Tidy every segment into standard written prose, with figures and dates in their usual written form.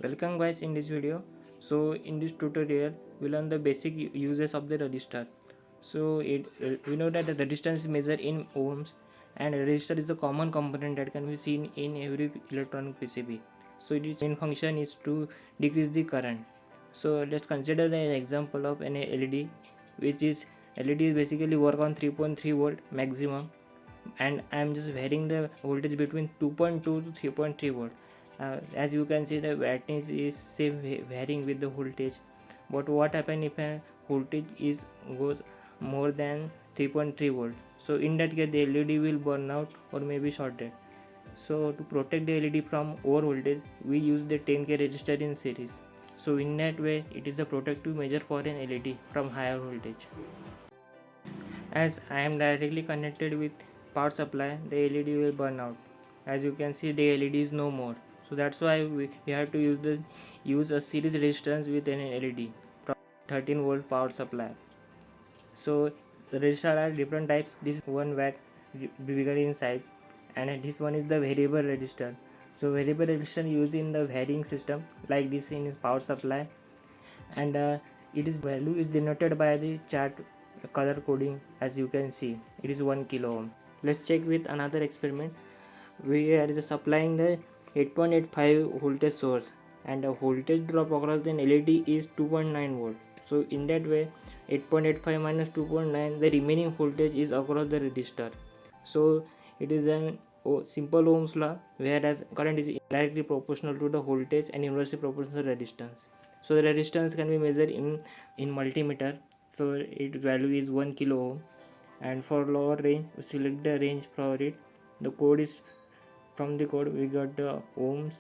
Welcome guys in this video. So in this tutorial we learn the basic uses of the resistor. So we know that the resistance is measured in ohms, and resistor is the common component that can be seen in every electronic PCB. So its main function is to decrease the current. So let's consider an example of an LED, which is LED is basically work on 3.3 volt maximum, and I am just varying the voltage between 2.2 to 3.3 volt. As you can see, the brightness is same varying with the voltage. But what happen if a voltage is goes more than 3.3 volt? So in that case, the LED will burn out or maybe shorted. So to protect the LED from over voltage, we use the 10k resistor in series. So in that way, it is a protective measure for an LED from higher voltage. As I am directly connected with power supply, the LED will burn out. As you can see, the LED is no more. So that's why we have to use a series resistance with an LED from 13 volt power supply. So the resistor are different types. This is 1 watt, bigger in size, and this one is the variable resistor. So variable resistor used in the varying system like this in power supply, and it is value is denoted by the chart color coding. As you can see, it is 1 kilo ohm. Let's check with another experiment. We are just supplying the 8.85 voltage source, and the voltage drop across the LED is 2.9 volt. So in that way, 8.85 minus 2.9, the remaining voltage is across the resistor. So it is an simple Ohm's law, whereas current is directly proportional to the voltage and inversely proportional to resistance. So the resistance can be measured in multimeter. So its value is 1 kilo ohm, and for lower range we select the range for it. The code is, from the code we got the ohms,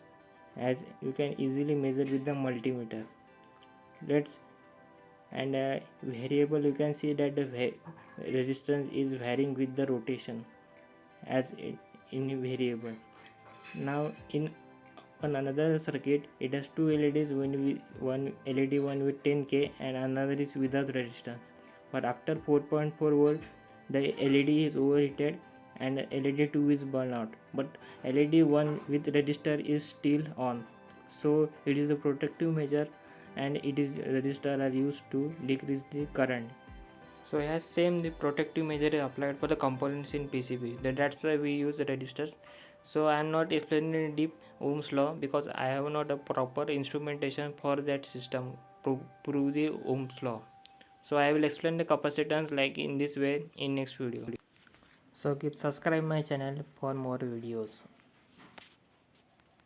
as you can easily measure with the multimeter. Let's and variable, you can see that the resistance is varying with the rotation as in variable. Now in on another circuit, it has two LEDs, one LED one with 10k and another is without resistance. But after 4.4 volt, the LED is overheated and LED 2 is burned out. But LED 1 with resistor is still on. So it is a protective measure, and it is resistor are used to decrease the current. So as same, the protective measure is applied for the components in PCB. That's why we use resistors. So I am not explaining in deep Ohm's law because I have not a proper instrumentation for that system to prove the Ohm's law. So I will explain the capacitance like in this way in next video. So keep subscribe my channel for more videos.